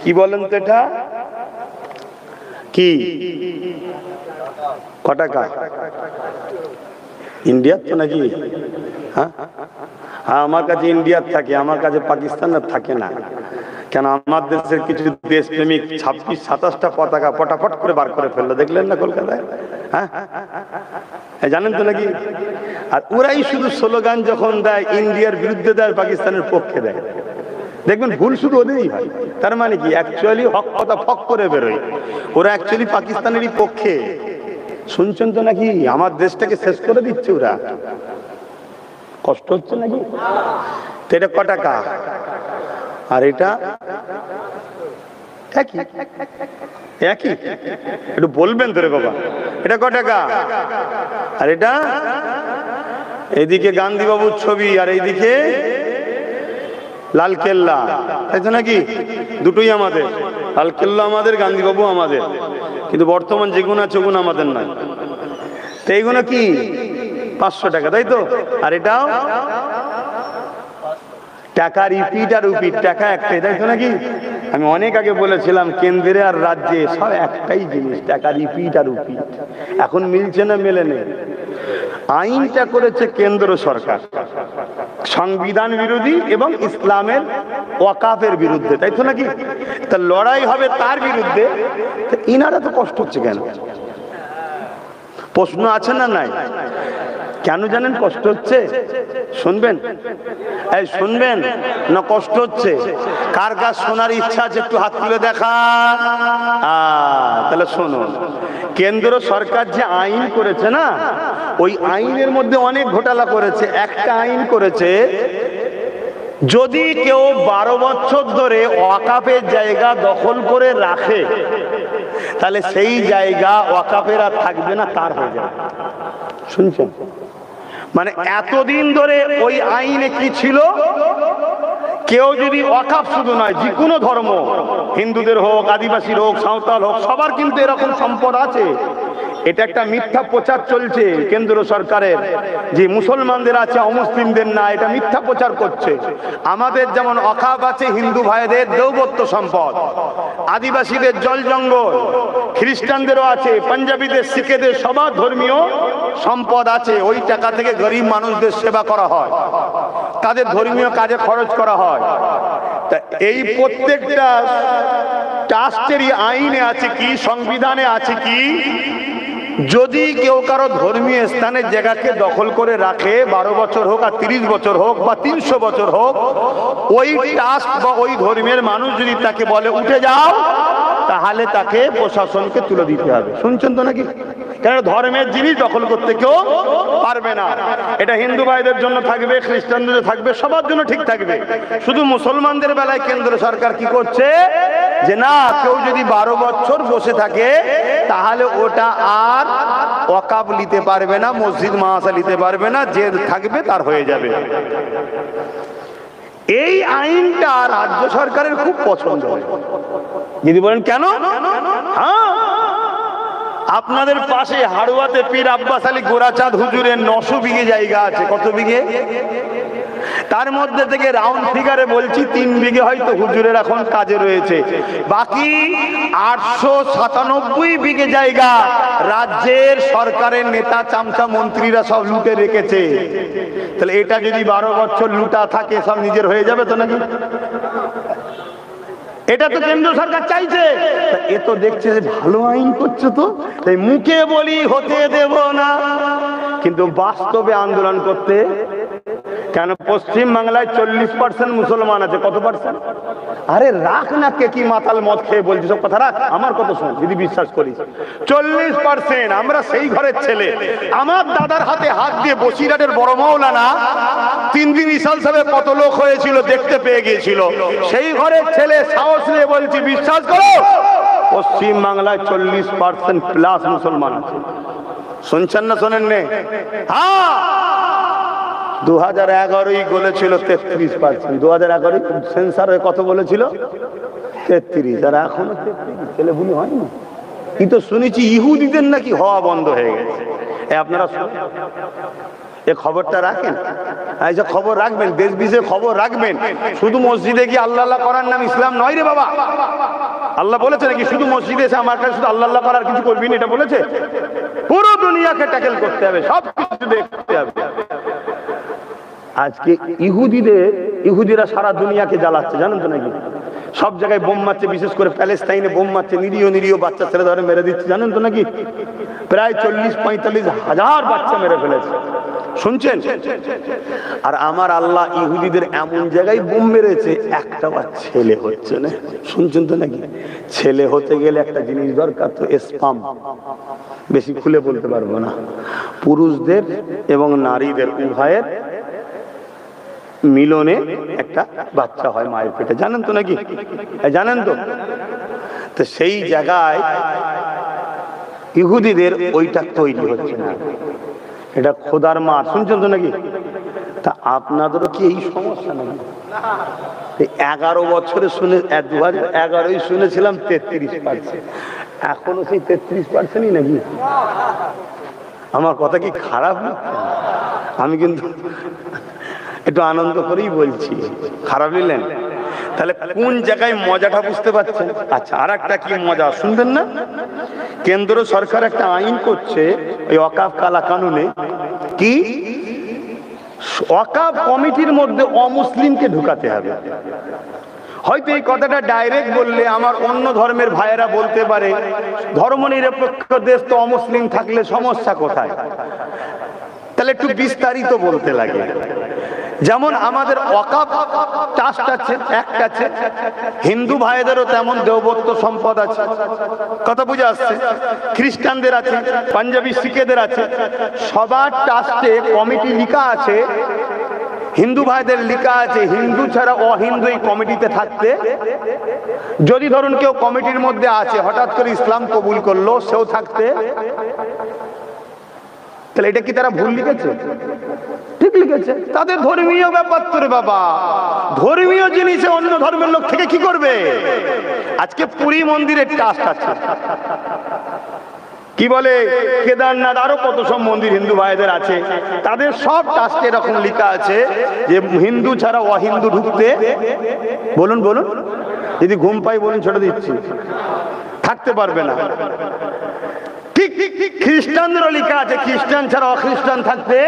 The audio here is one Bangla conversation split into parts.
কি বলেন তো এটা কি ক টাকা ইন্ডিয়ার তো নাকি? হ্যাঁ, আমার কাছে ইন্ডিয়ার থাকে, আমার কাছে পাকিস্তানের থাকে না। কেন আমার দেশের কিছু দেশপ্রেমিক 26-27টা পতাকা পটাপট করে বার করে ফেললো, দেখলেন না কলকাতায়? হ্যাঁ, জানেন তো নাকি? আর ওরাই শুধু স্লোগান যখন দেয় ইন্ডিয়ার বিরুদ্ধে দেয়, পাকিস্তানের পক্ষে দেয়। দেখবেন ভুল শুধু ওদেরই হয়। তার মানে কি অ্যাকচুয়ালি হক কথা ফক করে বেরোয়, ওরা অ্যাকচুয়ালি পাকিস্তানেরই পক্ষে। শুনছেন তো নাকি? আমার দেশটাকে শেষ করে দিচ্ছে ওরা। কষ্ট হচ্ছে নাকি? তো এটা ক টাকা? আর এটা একই একই, একটু বলবেন তো রে বাবা, এটা ক টাকা? আর এটা এইদিকে গান্ধী বাবুর ছবি আর এইদিকে লাল কেল্লা, তাই তো নাকি? দুটোই আমাদের, লাল কেল্লা আমাদের, গান্ধী বাবু আমাদের, কিন্তু বর্তমান যেগুলো আছে ওগুলো আমাদের নয়। তো এইগুলো কি 500 টাকা, তাই তো? আর এটাও টাকা, রিপিট আর উপিট, টাকা একটাই, তাই তো নাকি? আমি অনেক আগে বলেছিলাম কেন্দ্রে আর রাজ্যে সব একটাই জিনিস, টাকা, রিপিট আর উপিট। এখন মিলছে না, মেলে নেই। আইনটা করেছে কেন্দ্র সরকার, সংবিধান বিরোধী এবং ইসলামের ওয়াকাফের বিরুদ্ধে, তাই তো নাকি? তা লড়াই হবে তার বিরুদ্ধে। ইনারা তো কষ্ট হচ্ছে কেন? প্রশ্ন আছে না নাই? কেন জানেন কষ্ট হচ্ছে? শুনবেন, এই শুনবেন না? কষ্ট হচ্ছে কার কার শোনার ইচ্ছা আছে একটু হাত তুলে দেখা। তাহলে শুনুন, কেন্দ্র সরকার যে আইন করেছে না, ওই আইনের মধ্যে অনেক ঘোটালা করেছে। একটা আইন করেছে, যদি কেউ 12 বছর ধরে ওয়াকাফের জায়গা দখল করে রাখে, তাহলে সেই জায়গা ওয়াকাফের আর থাকবে না, তার হয়ে যাবে। শুনছেন? মানে এতদিন ধরে ওই আইনে কি ছিল, কেউ যদি ওয়াকাফ শুধু নয়, যে কোনো ধর্ম, হিন্দুদের হোক, আদিবাসীর হোক, সাঁওতাল হোক, সবার কিন্তু এরকম সম্পদ আছে। এটা একটা মিথ্যা প্রচার চলছে কেন্দ্র সরকারের, যে মুসলমানদের আছে অমুসলিমদের না, এটা মিথ্যা প্রচার করছে। আমাদের যেমন ওয়াকাফ আছে হিন্দু ভাইদের দেওবত্য সম্পদ, আদিবাসীদের জল জঙ্গল, খ্রিস্টানদেরও আছে, পাঞ্জাবিদের, শিখেদের সবার ধর্মীয় সম্পদ আছে। ওই টাকা থেকে গরিব মানুষদের সেবা করা হয়, তাদের ধর্মীয় কাজে খরচ করা হয়। তা এই প্রত্যেকটা ট্রাস্টেরই আইনে আছে কি, সংবিধানে আছে কি, যদি কেউ কারো ধর্মীয় স্থানের জায়গাকে দখল করে রাখে, 12 বছর হোক আর 30 বছর হোক বা 300 বছর হোক, ওই ট্রাস্ট বা ওই ধর্মের মানুষ যদি তাকে বলে উঠে যাও, তাহলে তাকে প্রশাসনকে তুলে দিতে হবে। শুনছেন তো নাকি? কেন? ধর্মের জিনিস দখল করতে কেউ পারবে না। এটা হিন্দু ভাইদের জন্য থাকবে, খ্রিস্টানদের থাকবে, সবার জন্য ঠিক থাকবে। শুধু মুসলমানদের বেলায় কেন্দ্র সরকার কি করছে, যে না, কেউ যদি 12 বছর বসে থাকে তাহলে ওটা আর ওয়াকাফ নিতে পারবে না, মসজিদ মাদ্রাসা নিতে পারবে না, যে থাকবে তার হয়ে যাবে। এই আইনটা রাজ্য সরকারের খুব পছন্দ। যদি বলেন কেন? হ্যাঁ, আপনাদের পাশে হাড়ুয়াতে পীর আব্বাস আলী গোরাচাঁদ হুজুরের 900 বিঘে জায়গা আছে। কত বিঘে? তার মধ্যে থেকে রাউন্ড ফিগারে বলছি 3 বিঘে হয়তো হুজুরের এখন কাজে রয়েছে, বাকি 897 বিঘে জায়গা রাজ্যের সরকারের নেতা চামচা মন্ত্রীরা সব লুটে রেখেছে। তাহলে এটা যদি 12 বছর লুটা থাকে, সব নিজের হয়ে যাবে তো নাকি? এটা তো কেন্দ্র সরকার চাইছে। এ তো দেখছে যে ভালো আইন করছে, তো তাই মুখে বলি হতে দেব না, কিন্তু বাস্তবে আন্দোলন করতে। কেন? পশ্চিম বাংলায় 40% মুসলমান আছে। কত পার্সেন্ট? আরে রাখ না, কে কি মাতাল মদ খেয়ে বলছি, সব কথা রাখ, আমার কথা শোন যদি বিশ্বাস করিস। 40%। আমরা সেই ঘরের ছেলে। আমার দাদার হাতে হাত দিয়ে বসিরহাটের বড় মাওলানা 3 দিন ইসাল সাহেব কত লোক হয়েছিল দেখতে পেয়ে গিয়েছিল। সেই ঘরের ছেলে, সাহস নিয়ে বলছি, বিশ্বাস করো, পশ্চিম বাংলায় 40% প্লাস মুসলমান আছে। শুনছেন না শোনেন নে? হ্যাঁ, 2011 বলেছিল 33%। 2011 সেন্সার হয়ে কত বলেছিল? 33। আর এখনো 33। ছেলে ভুলি হয় না। কি তো শুনেছি ইহুদিদের নাকি হওয়া বন্ধ হয়ে গেছে। আপনারা এ খবরটা রাখেন, এই খবর রাখবেন, দেশ বিদেশে খবর রাখবেন। শুধু মসজিদে গিয়ে আল্লাহ আল্লাহ করার নাম ইসলাম নয় রে বাবা। আল্লাহ বলেছে নাকি শুধু মসজিদে এসে আমার কাছে শুধু আল্লাহ আল্লাহ করার কিছু করবি না? এটা বলেছে? পুরো দুনিয়াকে ট্যাকেল করতে হবে, সব কিছু দেখতে হবে। আজকে ইহুদিরা সারা দুনিয়াকে জ্বালাচ্ছে, জানেন তো নাকি? সব জায়গায় বোম মারছে, বিশেষ করে প্যালেস্তাইনে বোম মারছে, নিরীহ বাচ্চা ছেলে ধরে মেরে দিচ্ছে, জানেন তো নাকি? প্রায় 40-45 হাজার বাচ্চা মেরে ফেলেছে, শুনছেন? আর আমার আল্লাহ ইহুদিদের এমন জায়গায় বোম মেরেছে, একটা ছেলে হচ্ছে না, শুনছেন তো নাকি? ছেলে হতে গেলে একটা জিনিস দরকার, তো স্পাম। বেশি খুলে বলতে পারবো না। পুরুষদের এবং নারীদের উভয়ের মিলনে একটা বাচ্চা হয় মায়ের পেটে, জানেন তো নাকি? জানেন তো? তো সেই জায়গায় ইহুদিদের ওইটা তৈরি হচ্ছে না, এটা খোদার মার, শুনছেন তো নাকি? তা আপনাদেরও কি এই সমস্যা নাকি? 11 বছরে শুনে 2011 শুনেছিলাম 33%, এখনো সেই 33%ই নাকি? আমার কথা কি খারাপ না? আমি কিন্তু একটু আনন্দ করেই বলছি, খারাপ নিলেন? তাহলে কোন জায়গায় মজাটা বুঝতে পারছেন? আচ্ছা, আর একটা কি মজা শুনবেন না? কেন্দ্র সরকার একটা আইন করছে ওই ওয়াকফ কালা কানুনে, কি ওয়াকফ কমিটির মধ্যে অমুসলিমকে ঢুকাতে হবে। হয়তো এই কথাটা ডাইরেক্ট বললে আমার অন্য ধর্মের ভাইয়েরা বলতে পারে, ধর্মনিরপেক্ষ দেশ তো অমুসলিম থাকলে সমস্যা কোথায়? তাহলে একটু বিস্তারিত বলতে লাগে। যেমন আমাদের ওয়াকফ ট্রাস্ট আছে, একটা আছে, হিন্দু ভাইদেরও তেমন দেবত্ব সম্পদ আছে, কথা বুঝে আসছে? খ্রিস্টানদের আছে, পাঞ্জাবি শিখেদের আছে, সবার ট্রাস্টে কমিটি লিখা আছে, হিন্দু ভাইদের লিখা আছে হিন্দু ছাড়া অহিন্দু এই কমিটিতে থাকতে। যদি ধরুন কেউ কমিটির মধ্যে আছে, হঠাৎ করে ইসলাম কবুল করলো, সেও থাকতে, তাহলে এটা কি তারা ভুল লিখেছে? ঠিক লিখেছে। তাদের ধর্মীয় ব্যাপার তো রে বাবা, ধর্মীয় জিনিসে অন্য ধর্মের লোক থেকে কি করবে? আজকে পুরী মন্দিরের ট্রাস্ট আছে, কি বলে কেদারনাথ, আরো কত সব মন্দির হিন্দু ভাইদের আছে, তাদের সব ট্রাস্টে এরকম লেখা আছে যে হিন্দু ছাড়া অহিন্দু ঢুকতে, বলুন বলুন, যদি ঘুম পাই বলুন, ছেড়ে দিচ্ছি, থাকতে পারবে না। ঠিক খ্রিস্টানদেরও লেখা আছে, খ্রিস্টান ছাড়া অখ্রিস্টান থাকতে,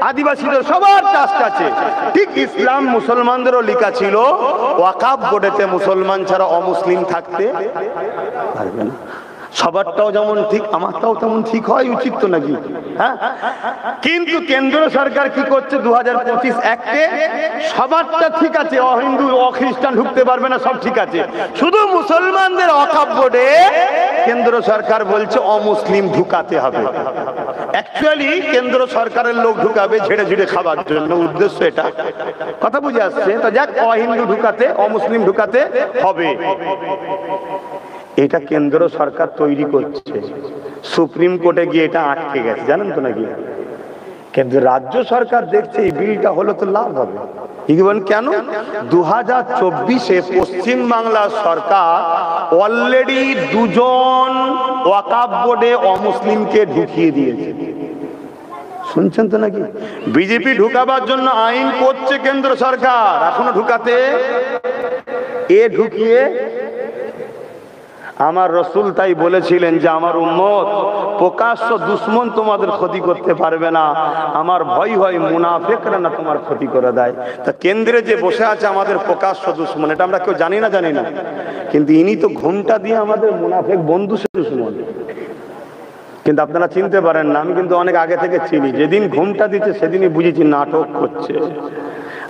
আদিবাসীদের সবার ট্রাস্ট আছে। ঠিক ইসলাম মুসলমানদেরও লেখা ছিল ওয়াকফ বোর্ডেতে মুসলমান ছাড়া অমুসলিম থাকতে পারবে না। সবারটাও যেমন ঠিক, আমারটাও তেমন ঠিক হয় উচিত তো নাকি? হ্যাঁ, কিন্তু কেন্দ্র সরকার কি করছে? 2025 অ্যাক্টে সবারটা ঠিক আছে, অহিন্দু অখ্রিস্টান ঢুকতে পারবে না, সব ঠিক আছে, শুধু মুসলমানদের ওয়াকফ বোর্ডে কেন্দ্র সরকার বলছে অমুসলিম ঢুকাতে হবে। অ্যাকচুয়ালি কেন্দ্র সরকারের লোক ঢুকাবে ঝেড়ে ঝেড়ে খাবার জন্য, উদ্দেশ্য এটা, কথা বুঝে আসছে? তা যাক, অহিন্দু ঢুকাতে, অমুসলিম ঢুকাতে হবে, এটা কেন্দ্র সরকার তৈরি করছে। সুপ্রিম কোর্টে গিয়ে এটা আটকে গেছে, জানেন তো নাকি? কিন্তু রাজ্য সরকার দেখছে এই বিলটা হলো তো লাভ হবে। কেন? 2024-এ পশ্চিম বাংলার সরকার অলরেডি 2 জন ওয়াকফ বোর্ডে অমুসলিমকে ঢুকিয়ে দিয়েছে, শুনছেন তো নাকি? বিজেপি ঢুকাবার জন্য আইন করছে কেন্দ্র সরকার, এখনো ঢুকাতে, ঢুকিয়ে। আমার রসুল তাই বলেছিলেন যে আমার উম্মত প্রকাশ্য দুশ্মন তোমাদের ক্ষতি করতে পারবে না, আমার ভয় হয় মুনাফিকরা না তোমার ক্ষতি করে দেয়। তা কেন্দ্রে যে বসে আছে আমাদের প্রকাশ্য দুশ্মন, এটা আমরা কেউ জানি না, কিন্তু ইনি তো ঘুমটা দিয়ে আমাদের মুনাফিক বন্ধু দুশ্মন। কিন্তু আপনারা চিনতে পারেন না, আমি কিন্তু অনেক আগে থেকে চিনি। যেদিন ঘুমটা দিচ্ছে সেদিনই বুঝেছি নাটক করছে।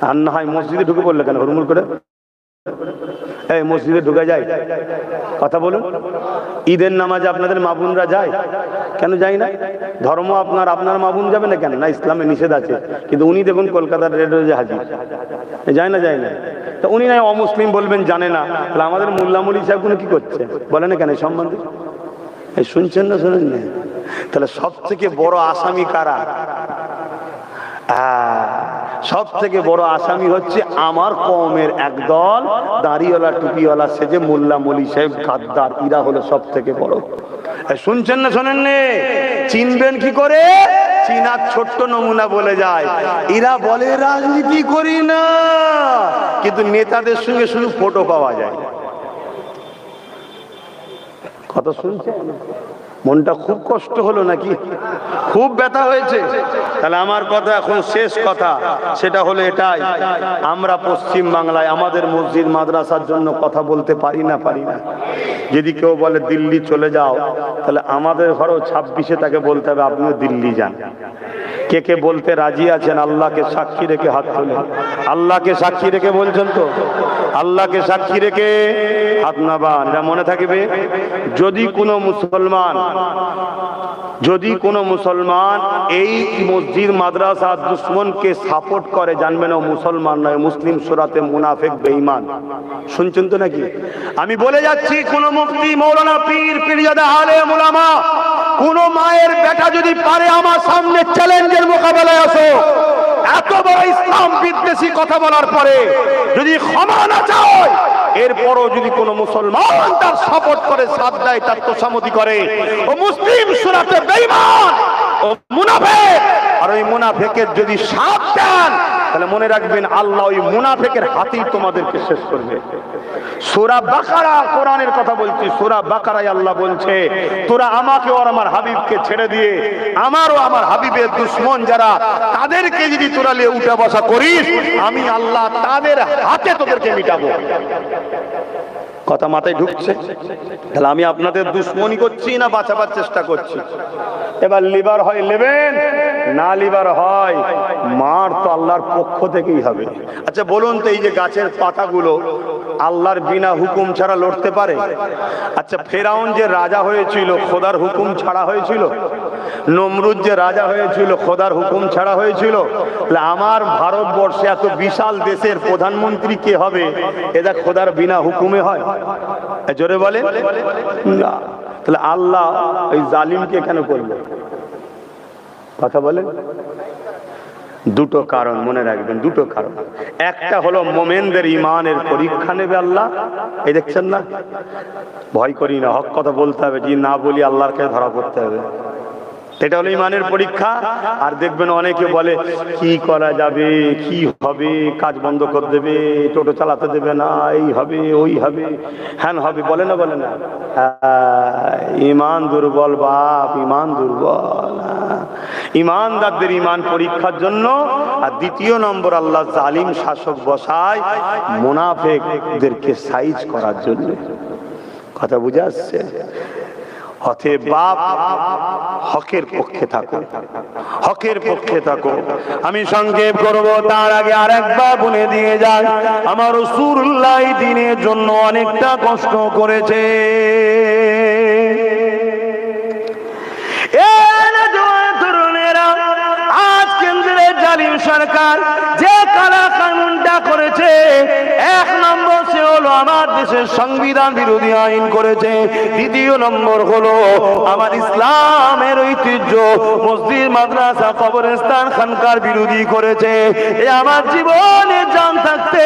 আর না হয় মসজিদে ঢুকে পড়লে কেন হুড়মুড় করে? এই মসজিদে ঢুকে যায়, কথা বলুন। ঈদের নামাজে আপনাদের মা বোনরা যায়, কেন যায় না? ধর্ম আপনার মা বোন যাবে না কেন? না, ইসলামে নিষেধ আছে, কিন্তু উনি দেখুন কলকাতার রেড রোজে হাজির, যায় না? যায় না। তা উনি নাই অমুসলিম বলবেন, জানে না, তাহলে আমাদের মোল্লা মৌলী সাহেব কোনো কি করছে বলে না কেন সম্বন্ধে? শুনছেন না, শোনেন না? তাহলে সব থেকে বড় আসামি কারা? সব থেকে বড় আসামি হচ্ছে আমার কওমের একদল দাড়িওয়ালা টুপিওয়ালা সেজে মোল্লা মৌলী সাহেব গাদ্দার, এরা হলো সব থেকে বড়। শুনছেন না, শোনেন না? চিনবেন কি করে? চীনার ছোট্ট নমুনা বলে যায়, এরা বলে রাজনীতি করি না, কিন্তু নেতাদের সঙ্গে শুধু ফটো পাওয়া যায়। কথা শুনছে, মনটা খুব কষ্ট হলো নাকি? খুব ব্যথা হয়েছে? তাহলে আমার কথা এখন শেষ কথা, সেটা হলো এটাই, আমরা পশ্চিম বাংলায় আমাদের মসজিদ মাদ্রাসার জন্য কথা বলতে পারি না। যদি কেউ বলে দিল্লি চলে যাও, তাহলে আমাদের ঘরেও 26-এ তাকে বলতে হবে আপনিও দিল্লি যান। কে কে বলতে রাজি আছেন? আল্লাহকে সাক্ষী রেখে হাত তোলেন। আল্লাহকে সাক্ষী রেখে বলছেন তো? আল্লাহকে সাক্ষী রেখে হাত নামান, এটা মনে থাকবে। যদি কোনো মুসলমান এই মসজিদ মাদ্রাসা দুশ্মনকে সাপোর্ট করে, জানবেন ও মুসলমান নয়, মুসলিম সূরাতে মুনাফিক বেঈমান। শুনছেন তো নাকি? আমি বলে যাচ্ছি, কোন মুফতি, মৌলানা, পীর, পীরজাদা, আলেম, উলামা, কোন মায়ের বেটা যদি পারে আমার সামনে চ্যালেঞ্জের মোকাবেলায় আসো, এত বড় ইসলাম বিদ্বেষী কথা বলার পরে যদি ক্ষমা না চায়, এরপরও যদি কোনো মুসলমান তার সাপোর্ট করে, সাথ দেয়, তার তোষামতি করে, ও মুসলিম সূরাতে বেঈমান, ও মুনাফিক। আর ওই মুনাফিকের যদি সাথ দেন, তাহলে মনে রাখবেন আল্লাহ ওই মুনাফিকের হাতেই তোমাদেরকে শেষ করবে। সূরা বাকারা, কোরআনের কথা বলছি, সূরা বাকারায় আল্লাহ বলছে, তোরা আমাকে আর আমার হাবিবকে ছেড়ে দিয়ে আমার ও আমার হাবিবের দুশমন যারা, তাদেরকে যদি তোরা নিয়ে উঠা বসা করিস, আমি আল্লাহ তাদের হাতে তোদেরকে মিটাবো। কথা মাথায় ঢুকছে? তাহলে আমি আপনাদের দুশ্মনী করছি না বাঁচাবার চেষ্টা করছি? এবার লিবার হয় নেবেন, না লিবার হয় মার তো আল্লাহর পক্ষ থেকেই হবে। আচ্ছা বলুন তো, এই যে গাছের পাতাগুলো আল্লাহর বিনা হুকুম ছাড়া লড়তে পারে? আচ্ছা ফেরাউন যে রাজা হয়েছিল খোদার হুকুম ছাড়া হয়েছিল? নমরুদ যে রাজা হয়েছিল খোদার হুকুম ছাড়া হয়েছিল? আমার ভারতবর্ষে এত বিশাল দেশের প্রধানমন্ত্রী কে হবে? এটা খোদার বিনা হুকুমে হয়? জোরে বলেন না। তাহলে আল্লাহ ওই জালিমকে কেন করলো? কথা বলেন। দুটো কারণ মনে রাখবেন, দুটো কারণ। একটা হলো মোমেনদের ইমানের পরীক্ষা নেবে আল্লাহ। এই দেখছেন না, ভয় করি না, হক কথা বলতে হবে, যদি না বলি আল্লাহর কাছে ধরা পড়তে হবে। এটা হলো ইমানের পরীক্ষা। আর দেখবেন অনেকে বলে কি করা যাবে, কি হবে, কাজ বন্ধ করে দেবে, টোটো চালাতে দেবে না, এই হবে, ওই হবে, হ্যান হবে, বলে না বলে না? ইমান দুর্বল বাপ, ইমান দুর্বল। ইমানদারদের ইমান পরীক্ষার জন্য। আর দ্বিতীয় নম্বর, আল্লাহ জালিম শাসক বসায় মুনাফিকদেরকে সাইজ করার জন্য। কথা বুঝে আসছে? অতএব বাপ, হকের পক্ষে থাকো, হকের পক্ষে থাকো। আমি সংক্ষেপ করব, তার আগে আরেকবার বলে দিয়ে যাই, আমার রাসূলুল্লাহ দ্বীনের জন্য অনেকটা কষ্ট করেছে। আজ কেন্দ্রের জালিম সরকার যে কালা কানুনটা করেছে, এক নম্বর সে হলো আমার দেশের সংবিধান বিরোধী আইন করেছে। দ্বিতীয় নম্বর হলো আমার ইসলামের ঐতিহ্য মসজিদ, মাদ্রাসা, কবরস্থান, খানকার বিরোধী করেছে। এ আমার জীবনে জান থাকতে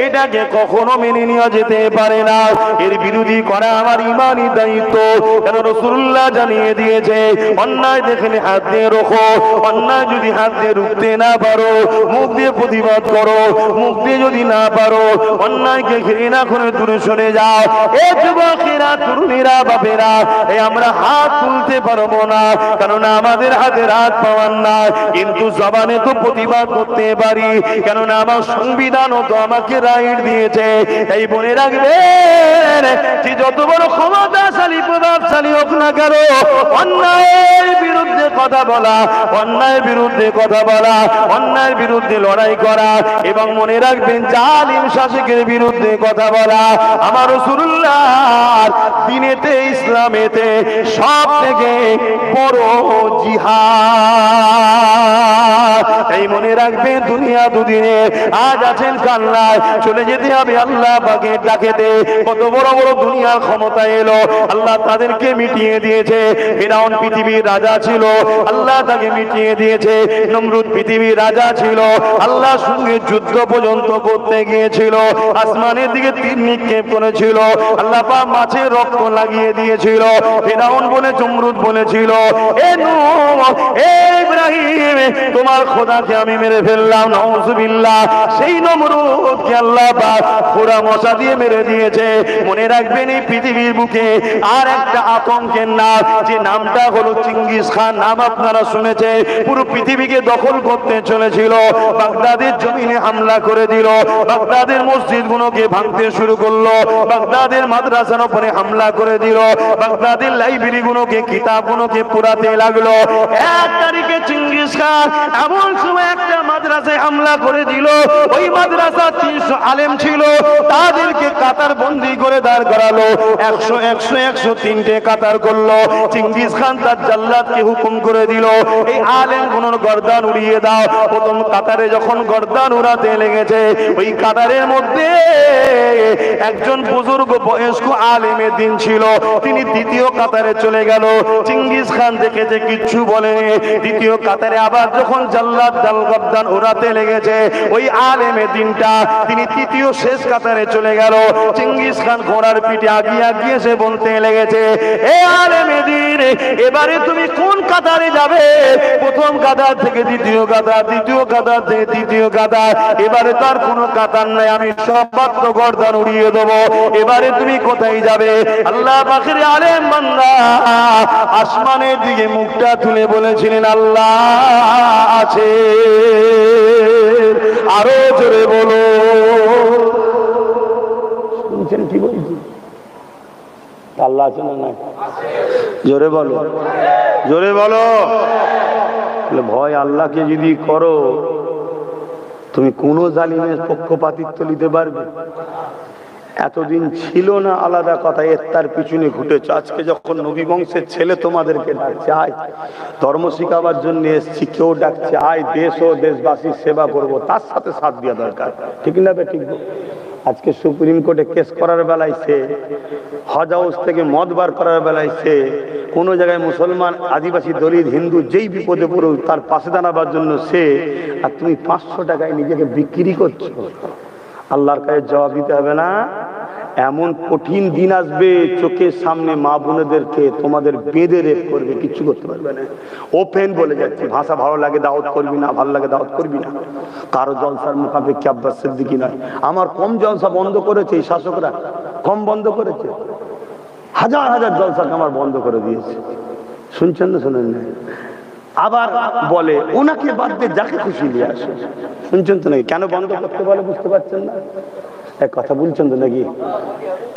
এটাকে কখনো মেনে নেওয়া যেতে পারে না। এর বিরোধী করা আমার ইমানি দায়িত্ব। কেন রাসূলুল্লাহ জানিয়ে দিয়েছে, অন্যায় দেখলে হাত দিয়ে রোখো, অন্যায় যদি হাত দিয়ে রুখতে না পারো, মুখ দিয়ে প্রতিবাদ করো, মুখ দিয়ে যদি না পারো, অন্যায়কে ঘৃণা করে দূরে সরে যাও। এ যুবকেরা, তরুণীরা, বাপেরা, আমরা হাত তুলতে পারবো না, কেননা আমাদের হাতে হাত পাওয়ার না, কিন্তু জবানে তো প্রতিবাদ করতে পারি, কেননা আমার সংবিধানও তো আমাকে রাইট দিয়েছে। এই মনে রাখবেন, যত বড় ক্ষমতাশালী, প্রভাবশালী হোক না কেন, অন্যায়ের বিরুদ্ধে কথা বলা, অন্যায়ের বিরুদ্ধে কথা বলা, অন্যায়ের বিরুদ্ধে লড়াই করা, এবং মনে রাখবেন জালিম শাসকের বিরুদ্ধে কথা বলা আমার রাসূলুল্লাহর দ্বীনেতে, ইসলামেতে সব থেকে বড় জিহাদ। এই মনে রাখবেন, দুনিয়া দুদিনে, আজ আছেন কাল নাই, চলে যেতে হবে আল্লাহ পাকের ডাকেতে। কত বড় বড় দুনিয়ার ক্ষমতা এলো, আল্লাহ তাদেরকে মিটিয়ে দিয়েছে। ফিরআউন পৃথিবীর রাজা ছিল, আল্লাহ তাকে মিটিয়ে দিয়েছে। নমরুদ পৃথিবীর রাজা ছিল, আল্লাহর সঙ্গে যুদ্ধ পর্যন্ত করতে গিয়েছিল, আসমানের দিকে তীর নিক্ষেপ করেছিল, আল্লাহ পাক মাছের রক্ত লাগিয়ে দিয়েছিল। ফিরআউন বলে নমরুদ বলেছিল, এ নূহ, এ ইব্রাহিম, তোমার খোদাকে আমি মেরে ফেললাম, নাউযুবিল্লাহ। সেই নমরুদকে আল্লাহ পাক খোরা মশা দিয়ে মেরে দিয়েছে। মনে রাখবেন, এই পৃথিবীর বুকে আর একটা আতঙ্কের নাম, যে নামটা হলো চেঙ্গিস খান। নাম আপনারা শুনেছেন। পুরো পৃথিবীকে দখল করতে চলেছিল, বাগদাদের জমিনে হামলা করে দিল, বাগদাদের মসজিদ গুলোকে ভাঙতে শুরু করলো, বাগদাদের মাদ্রাসার উপরে হামলা করে দিল, বাগদাদের লাইব্রেরি গুলোকে, কিতাব গুলোকে পুরাতে লাগলো। 1 তারিখে চেঙ্গিস খান এমন সময় একটা মাদ্রাসায় হামলা করে দিল। ওই মাদ্রাসা 300 আলেম ছিল, তাদেরকে কাতার বন্দি করে দাঁড় করালো। 100 100 103টে কাতার করলো। চেঙ্গিস খান তার জাল্লাদকে হুকুম করে দিল, এই আলেম গুলোর গর্দান উড়িয়ে দাও। প্রথম কাতারে যখন গর্দান উড়াতে লেগেছে, ওই কাতারের মধ্যে একজন বুজুর্গ বয়স্ক আলেমের দিন ছিল, তিনি দ্বিতীয় কাতারে চলে গেল। চেঙ্গিস খান দেখেছে, কিচ্ছু বলেনি। দ্বিতীয় কাতারে আবার যখন জাল্লাদ গর্দান উড়াতে লেগেছে, ওই আলেমের দিনটা তিনি তৃতীয় শেষ কাতারে চলে গেল। চেঙ্গিস খান ঘোড়ার পিঠে আগিয়ে আগিয়ে সে বলতে লেগেছে, এ আলেমের দিন, এবারে তুমি কোন কাতারে যাবে? প্রথম কাতার থেকে দ্বিতীয় কাতার, দ্বিতীয় কাতার থেকে তৃতীয় কাতার, এবারে তার কোনো কাতার নাই, আমি সব বাদ্য গর্দান উড়িয়ে দেবো, এবারে তুমি কোথায় যাবে? আল্লাহ পাকের আলেম বান্দা আসমানের দিকে মুখটা তুলে বলেছিলেন, আল্লাহ আছে। আরো জোরে বলো, শুনছেন কি বলছি? আল্লাহ আছে না নাই? জোরে বলো, জোরে বলো। ভয় আল্লাহকে যদি করো, তুমি কোন জালিমের পক্ষপাতিত্ব নিতে পারবে? এতদিন ছিল না, আলাদা কথা, এর তার পিছনে ঘুটেছ। আজকে যখন নবী বংশের ছেলে তোমাদেরকে ডাকছে, আয় ধর্ম শিখাবার জন্য এসছি, কেউ ডাকছে আয় দেশ ও দেশবাসীর সেবা করবো, তার সাথে সাথ দেওয়া দরকার, ঠিক না? ঠিক। আজকে সুপ্রিম কোর্টে কেস করার বেলায় সে, হজ হাউস থেকে মদ বার করার বেলায় সে, কোন জায়গায় মুসলমান, আদিবাসী, দলিত, হিন্দু যেই বিপদে পড়ুক তার পাশে দাঁড়াবার জন্য সে, আর তুমি 500 টাকায় নিজেকে বিক্রি করছো। আল্লাহর কাছে জবাব দিতে হবে না? এমন কঠিন দিন আসবে, চোখের সামনে মা বোনেদেরকে তোমাদের বেঁধে রেপ করবে, কিচ্ছু করতে পারবে না। ওপেন বলে যাচ্ছি, ভাষা ভালো লাগে দাওয়াত করবি না, ভালো লাগে দাওয়াত করবি না। কারো জলসার মুখাপেক্ষি আব্বাস সিদ্দিকী নয়। আমার কম জলসা বন্ধ করেছে এই শাসকরা, কম বন্ধ করেছে, হাজার হাজার জলসাকে আমার বন্ধ করে দিয়েছে। শুনছেন না? শোনেন না? আবার বলে ওনাকে বাদ দিয়ে যাকে খুশি নিয়ে আসে। শুনছেন তো নাকি? কেন বন্ধ করতে বলে বুঝতে পারছেন না? এক কথা বলছেন তো নাকি?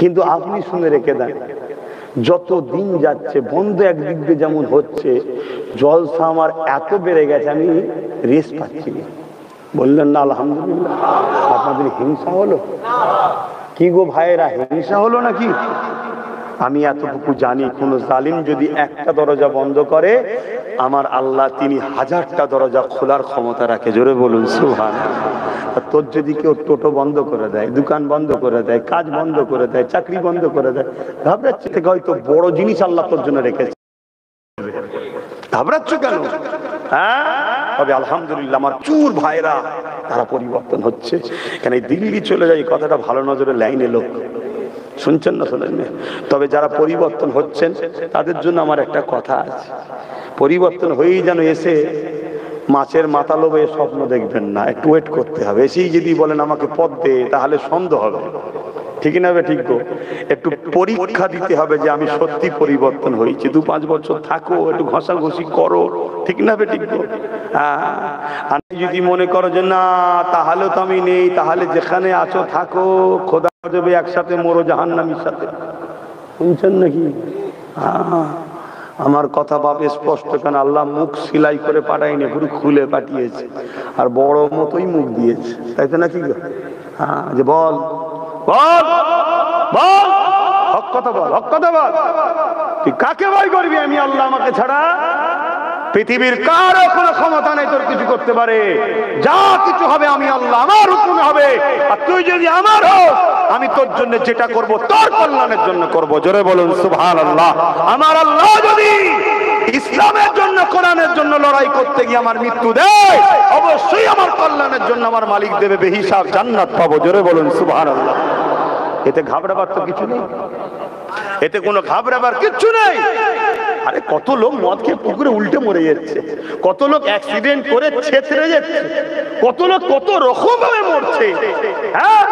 কিন্তু আপনি শুনে রেখে দেন, যত দিন যাচ্ছে বন্ধ একদিক দিয়ে যেমন হচ্ছে, জলসা আমার এত বেড়ে গেছে, আমি রেস পাচ্ছি না। বললেন না আলহামদুলিল্লাহ? আপনাদের হিংসা হলো কি গো ভাইয়েরা? হিংসা হলো নাকি? আমি এতটুকু জানি, কোন জালিম যদি একটা দরজা বন্ধ করে, আমার আল্লাহ তিনি 1000টা দরজা খোলার ক্ষমতা রাখে। জোরে বলুন সুবহানাল্লাহ। তোর যদি কেউ টোটো বন্ধ করে দেয়, দোকান বন্ধ করে দেয়, কাজ বন্ধ করে দেয়, চাকরি বন্ধ করে দেয়, ঘাবড়াচ্ছে থেকে হয়তো বড় জিনিস আল্লাহ তোর জন্য রেখেছে। ঘাবড়াচ্ছ কেন? হ্যাঁ, তবে আলহামদুলিল্লাহ আমার চুর ভাইরা তারা পরিবর্তন হচ্ছে। কেন দিল্লি চলে যায়, কথাটা ভালো নজরে লাইনে লোক শুনছেন না? শোনেন না? তবে যারা পরিবর্তন হচ্ছেন তাদের জন্য আমার একটা কথা আছে, পরিবর্তন হয়েই যেন এসে মাছের মাথা লোভে স্বপ্ন দেখবেন না, একটু ওয়েট করতে হবে। এসেই যদি বলেন আমাকে পদ দে, তাহলে সন্দেহ হবে, ঠিক না? ঠিক গো, একটু পরীক্ষা দিতে হবে যে আমি সত্যি পরিবর্তন হয়েছি। 2-5 বছর থাকো, একটু ঘষাঘষি করো, ঠিক না? ঠিক গো। আমি যদি মনে করো যে না তাহলে তো আমি নেই, তাহলে যেখানে আছো থাকো, খোদা যাবে একসাথে মরো জাহান্নামীর সাথে। শুনছেন নাকি? আমার কথা বাপ স্পষ্ট, কেন আল্লাহ মুখ সিলাই করে পাঠায়নি, পুরো খুলে পাঠিয়েছে, আর বড় মতোই মুখ দিয়েছে, তাই তো নাকি? হ্যাঁ, যে বল বল বল, হক কথা বল, হক কথা বল। তুই কাকে ভয় করবি? আমি আল্লাহ, আমাকে ছাড়া পৃথিবীর কারো কোনো ক্ষমতা নেই তোর কিছু করতে পারে। যা কিছু হবে আমি আল্লাহ, আমার হুকুমে হবে। আর তুই যদি আমার হোস, আমি তোর জন্য যেটা করব তোর কল্যাণের জন্য করব। জোরে বলুন সুবহানাল্লাহ। আমার আল্লাহ যদি ইসলামের জন্য, কোরআনের জন্য লড়াই করতে গিয়ে আমার মৃত্যু দেয়, অবশ্যই আমার কল্যাণের জন্য আমার মালিক দেবে বেহিসাব জান্নাত পাবো। জোরে বলুন সুবহানাল্লাহ। এতে ঘাবড়াবার তো কিছু নেই, এতে কোনো ঘাবড়াবার কিচ্ছু নেই। আরে কত লোক মদ খেয়ে পুকুরে উল্টে মরে যাচ্ছে, কত লোক অ্যাক্সিডেন্ট করে ছেঁচড়ে যাচ্ছে, কত লোক কত রকম ভাবে মরছে। হ্যাঁ,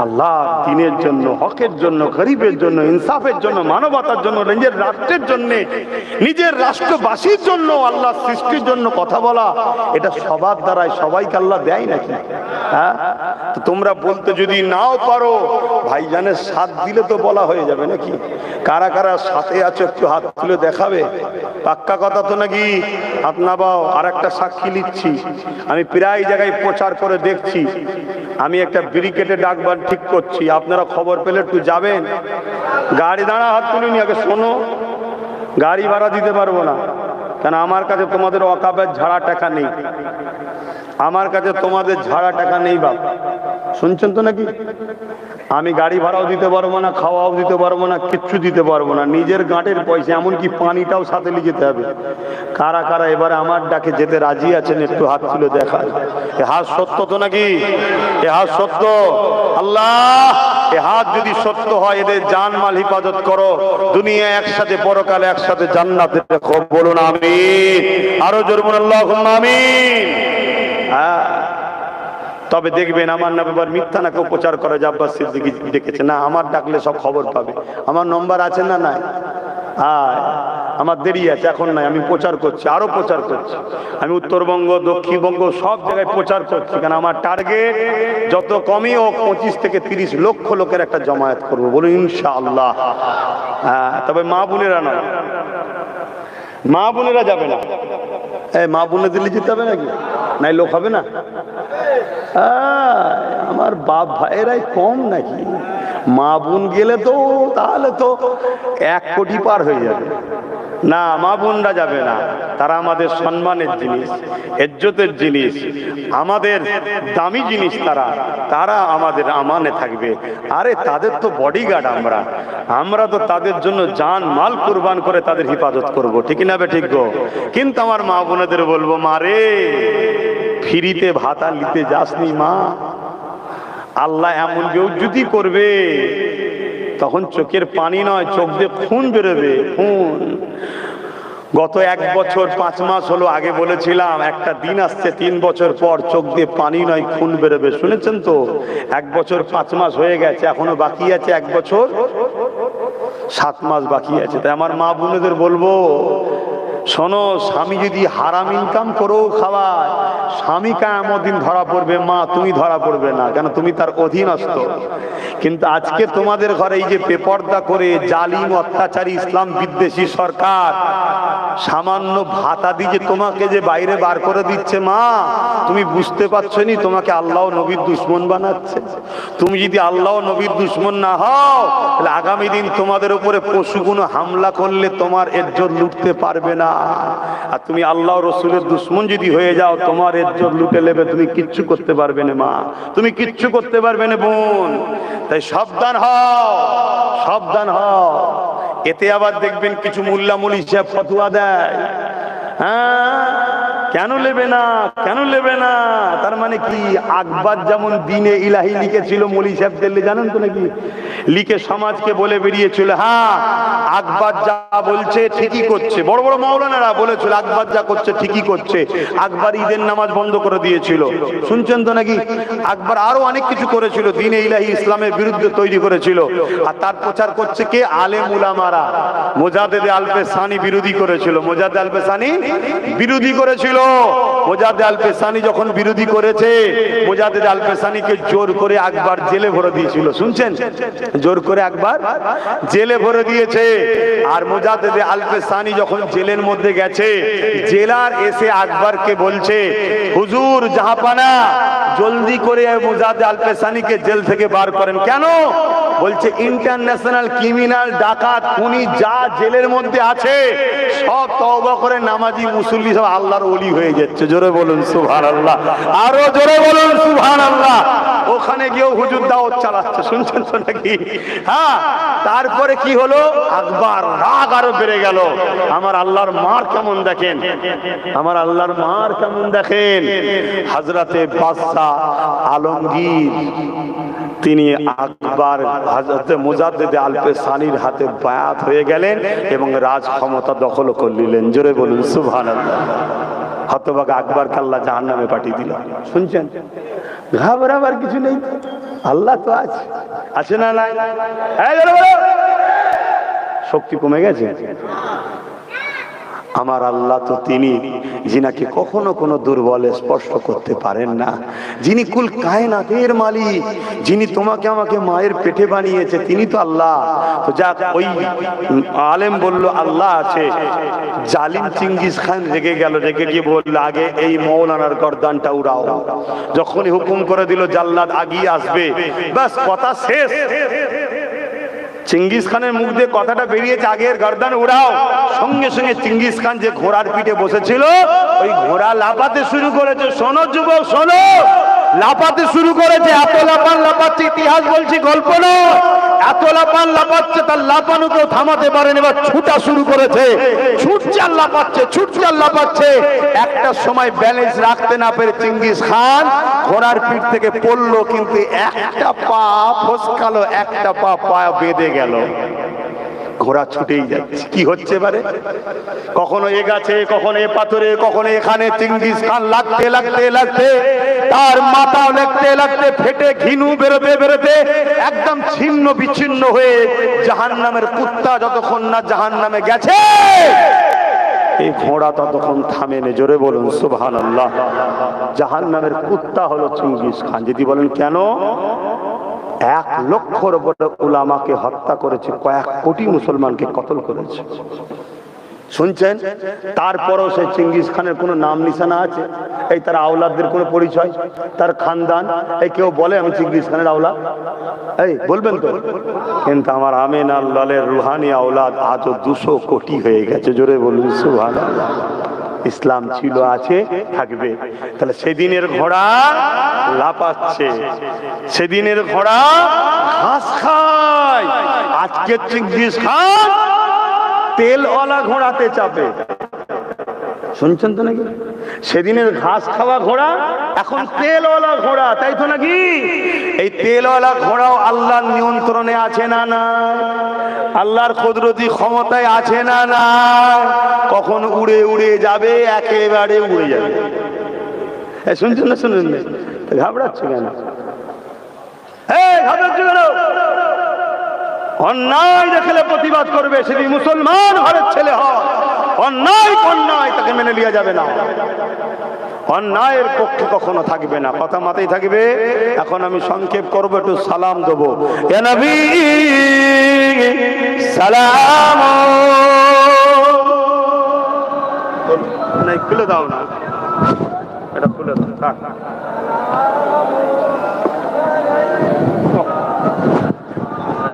আল্লাহ দিনের জন্য, হকের জন্য, গরিবের জন্য, ইনসাফের জন্য, মানবতার জন্য, নিজের রাষ্ট্রের জন্য, নিজের রাষ্ট্রবাসীর জন্য, আল্লাহ সৃষ্টির জন্য কথা বলা, এটা সবার দ্বারাই সবাইকে আল্লাহ দেয় নাকি? হ্যাঁ, তো তোমরা বলতে যদি নাও পারো, ভাইজানের সাথ দিলে তো বলা হয়ে যাবে নাকি? কারা কারা সাথে আছো একটু হাত তুলে দেখাবে। পাক্কা কথা তো নাকি? হাত নামাও। আর একটা সাক্ষী নিচ্ছি, আমি প্রায় জায়গায় প্রচার করে দেখছি, আমি একটা ব্যারিকেডে ডাকবার ঠিক করছি, আপনারা খবর পেলে একটু যাবেন। গাড়ি দাঁড়া, হাত তুলিনি, আগে শোনো। গাড়ি ভাড়া দিতে পারবো না, কেন আমার কাছে তোমাদের ওয়াকাবের ঝাড়া টাকা নেই, আমার কাছে তোমাদের ঝাড়া টাকা নেই বাপ। শুনছেন তো নাকি? আমি গাড়ি ভাড়াও দিতে পারবো না, খাওয়াও দিতে পারবো না, কিচ্ছু দিতে পারবো না, নিজের গাঁটের পয়সা, এমনকি পানিটাও সাথে নিয়ে যেতে হবে। কারা কারা এবারে আমার ডাকে যেতে রাজি আছেন একটু হাত তুলে দেখান। এ হাত সত্য তো নাকি? এ হাত সত্য? আল্লাহ, এ হাত যদি সত্য হয়, এদের জান মাল হিফাজত করো, দুনিয়া একসাথে, পরকালে একসাথে জান্নাতে রেখো। বলুন আমিন। আরো জোরে বলুন আল্লাহুম্মা আমিন। হ্যাঁ, তবে দেখবেন আমার নামে এবার মিথ্যা না কেউ প্রচার করে যে আব্বাস সিদ্দিকী ডেকেছে। না, আমার ডাকলে সব খবর পাবে। আমার নম্বর আছে না নাই? আমার দেরি আছে, এখন নাই। আমি প্রচার করছি, আরো প্রচার করছি। আমি উত্তরবঙ্গ, দক্ষিণবঙ্গ সব জায়গায় প্রচার করছি, কারণ আমার টার্গেট যত কমই হোক 25 থেকে 30 লক্ষ লোকের একটা জমায়েত করবো। বলুন ইনশাআল্লাহ। হ্যাঁ, তবে মা বোনেরা নয়, মা বোনেরা যাবে না। মা বোনে দিল্লি যেতে হবে নাকি? নাই লোক হবে না? আমার বাপ ভাইয়েরাই কম নাকি? মা বোন গেলে তো তাহলে তো 1 কোটি পার হয়ে যাবে। না, মা বোনরা যাবে না, তারা আমাদের সম্মানের জিনিস, ইজ্জতের জিনিস, আমাদের দামি জিনিস। তারা আমাদের আমানে থাকবে। আরে তাদের তো বডিগার্ড, আমরা তো তাদের জন্য জান মাল কুরবান করে তাদের হিফাজত করব। ঠিক না বে ঠিক গো? কিন্তু আমার মা বোনেদের বলবো, মা রে, ফ্রিতে ভাতা নিতে যাসনি মা। আল্লাহ এমন বেউজ্জতি করবে, তখন চোখের পানি নয়, চোখ দিয়ে খুন বেরোবে, খুন। গত 1 বছর 5 মাস হলো, আগে বলেছিলাম একটা দিন আসছে 3 বছর পর চোখ দিয়ে পানি নয় খুন বেরোবে। শুনেছেন তো? 1 বছর 5 মাস হয়ে গেছে, এখনো বাকি আছে 1 বছর 7 মাস বাকি আছে। তাই আমার মা বোনেদের বলবো, শোনো, স্বামী যদি হারাম ইনকাম করেও খাওয়ায়, স্বামী কিয়ামত দিন ধরা পড়বে, মা তুমি ধরা পড়বে না, কেন তুমি তার অধীনস্থ। কিন্তু আজকে তোমাদের ঘরে এই যে বেপর্দা করে জালিম অত্যাচারী ইসলাম বিদ্বেষী সরকার সামান্য ভাতা দিয়ে তোমাকে যে বাইরে বার করে দিচ্ছে, মা তুমি বুঝতে পারছো নি তোমাকে আল্লাহ নবীর দুশ্মন বানাচ্ছে। তুমি যদি আল্লাহ নবীর দুশ্মন না হও, তাহলে আগামী দিন তোমাদের উপরে পশুগুলো হামলা করলে তোমার ইজ্জত লুটতে পারবে না। আর তুমি আল্লাহ রসুলের দুশ্মন যদি হয়ে যাও, তোমার ইজ্জত লুটে নেবে, তুমি কিচ্ছু করতে পারবে না মা, তুমি কিচ্ছু করতে পারবে না বোন। তাই সাবধান হও, সাবধান হও। এতে আবার দেখবেন কিছু মোল্লা মুলি সাহেব ফতোয়া দেয়। হ্যাঁ, কেন নেবে না, কেন নেবে না? তার মানে কি? আকবর যেমন দিনে ইলাহি লিখেছিল মলি সাহেব দিল্লি, জানেন তো নাকি? লিখে সমাজকে বলে বেরিয়েছিল, হ্যাঁ আকবর যা বলছে ঠিকই করছে। বড় বড় মাওলানারা বলেছিল আকবর যা করছে ঠিকই করছে। আকবর ঈদের নামাজ বন্ধ করে দিয়েছিল, শুনছেন তো নাকি? আকবর আরো অনেক কিছু করেছিল, দিনে ইলাহি ইসলামের বিরুদ্ধে তৈরি করেছিল। আর তার প্রচার করছে কে? আলেম উলামারা। মোজাদ্দেদ আল-পেশানি বিরোধী করেছিল, মোজাদ্দেদ আল-পেশানি বিরোধী করেছিল। মোজাদ্দেদ আল-পেশানি যখন বিরোধী করেছে, মোজাদ্দেদ আল-পেশানিকে জোর করে আকবর জেলে ভরে দিয়েছিল। শুনছেন? জোর করে আকবর জেলে ভরে দিয়েছে। আর মোজাদ্দেদ আল-পেশানি যখন জেলের মধ্যে গেছে, জেলার এসে আকবরকে বলছে, হুজুর জাহাপানা জলদি করে মোজাদ্দেদ আল-পেশানিকে জেল থেকে বার করেন। কেন? বলছে ইন্টারন্যাশনাল ক্রিমিনাল, ডাকাত, খুনি যা জেলের মধ্যে আছে সব তওবা করে নামাজি মুসল্লি সব আল্লাহর ওলি হয়ে যাচ্ছে। জোরে বলুন সুবহানাল্লাহ, আরো জোরে বলুন সুবহানাল্লাহ। ওখানে গিয়েও হুজুর দাওয়াত চালাচ্ছে, শুনছেন তো নাকি? হ্যাঁ, তারপরে কি হলো, আকবর রাগ আরো বেড়ে গেল। আমার আল্লাহর মার কেমন দেখেন, আমার আল্লাহর মার কেমন দেখেন। হযরতে বাদশাহ আলমগীর তিনি আকবর হযরতে মুজাদ্দিদ আলপে সানির হাতে বায়াত হয়ে গেলেন এবং রাজ ক্ষমতা দখল করে নিলেন। জোরে বলুন সুবহানাল্লাহ। হতভাগা আকবরকে আল্লাহ জাহান্নামে পাঠিয়ে দিল। শুনছেন, ঘাবড়াবার কিছু নেই, আল্লাহ তো আছে, আছে না নাই? শক্তি কমে গেছে? আমার আল্লাহ তো তিনি যিনাকে কখনো কোনো দুর্বলে স্পর্শ করতে পারেন না, যিনি কুল কায়নাতের মালিক, যিনি তোমাকে আমাকে মায়ের পেটে বানিয়েছে, তিনি তো আল্লাহ। তো যাক, ওই আলেম বলল আল্লাহ আছে। জালিম চিঙ্গিস খান রেগে গেল, রেগে গিয়ে বলল আগে এই মৌলানার গর্দানটা উড়াও। যখনই হুকুম করে দিল জাল্লাদ আগিয়ে আসবে, বাস কথা শেষ। চিঙ্গিস খানের মুখ দিয়ে কথাটা বেরিয়েছে আগের গর্দান উড়াও। সঙ্গে সঙ্গে চিঙ্গিস খান যে ঘোড়ার পিঠে বসেছিল, ওই ঘোড়া লাফাতে শুরু করেছে। শোনো যুবক শোনো, লাফাতে শুরু করেছে। এত লাফান লাফাচ্ছে, ইতিহাস বলছি, গল্প নয়। এত লাফান লাফাচ্ছে, তার লাফানো কেউ থামাতে পারেনি। এবার ছুটা শুরু করেছে, ছুটছে আর লাফাচ্ছে, ছুটছে আর লাফাচ্ছে। একটা সময় ব্যালেন্স রাখতে না পেরে চিঙ্গিস খান ঘোড়ার পিঠ থেকে পড়লো, কিন্তু একটা পা ফসকালো, একটা পা পায়ে বেঁধে গেল। ঘোড়া ছুটেই যাচ্ছে। কি হচ্ছে এবারে? কখনো এ গাছে, কখনো এ পাথরে, কখনো এখানে। চিঙ্গিস খান লাগতে লাগতে লাগতে তার মাথা লাগতে লাগতে ফেটে ঘিনু বেরোতে বেরোতে একদম ছিন্ন বিচ্ছিন্ন হয়ে জাহান্নামের কুত্তা যতক্ষণ না জাহান্নামে গেছে, এই ঘোড়া ততক্ষণ থামেনি। জোরে বলুন সুবহানাল্লাহ। জাহান্নামের কুত্তা হলো চিঙ্গিস খান। যদি বলেন কেন? 1 লক্ষর উপরে উলামাকে হত্যা করেছে, কয়েক কোটি মুসলমানকে কতল করেছে। শুনছেন? তারপরও সেই চিঙ্গিস খানের কোনো নাম নিশানা আছে? এই তার আওলাদদের কোনো পরিচয়, তার খানদান? এই কেউ বলে আমি চিঙ্গিস খানের আওলাদ? এই বলবেন তো? কিন্তু আমার আমিন আল্লাহর রুহানি আওলাদ আজও 200 কোটি হয়ে গেছে। জোরে বলুন সুবহানাল্লাহ। ইসলাম ছিল, আছে, থাকবে। তাহলে সেদিনের ঘোড়া লাপাচ্ছে, সেদিনের ঘোড়া ঘাস খায়। আজকে চিঙ্গিস খান তেলওয়ালা ঘোড়াতে চাপে। শুনছেন তো নাকি? সেদিনের ঘাস খাওয়া ঘোড়া এখন তেলওয়ালা ঘোড়া, তাই তো নাকি? এই তেলওয়ালা ঘোড়াও আল্লাহর নিয়ন্ত্রণে আছে না না? আল্লাহর কুদরতি ক্ষমতায় আছে না না? কখন উড়ে উড়ে যাবে, একেবারে উড়ে যাবে। শুনছেন না? শুনুন না, ঘাবড়াচ্ছ কেন? ঘাবড়াচ্ছ কেন? অন্যায় দেখলে প্রতিবাদ করবে, সেদিন মুসলমান ঘরের ছেলে হয়। অন্যায় অন্যায়, তাকে মেনে লিয়া যাবে না। অন্যায়ের পক্ষে কখনো থাকবে না, কথা মাথায় থাকবে। এখন আমি সংক্ষেপ করবো, একটু সালাম দেবো। এ নবী সালাম, খুলে দাও না, এটা খুলে দাও।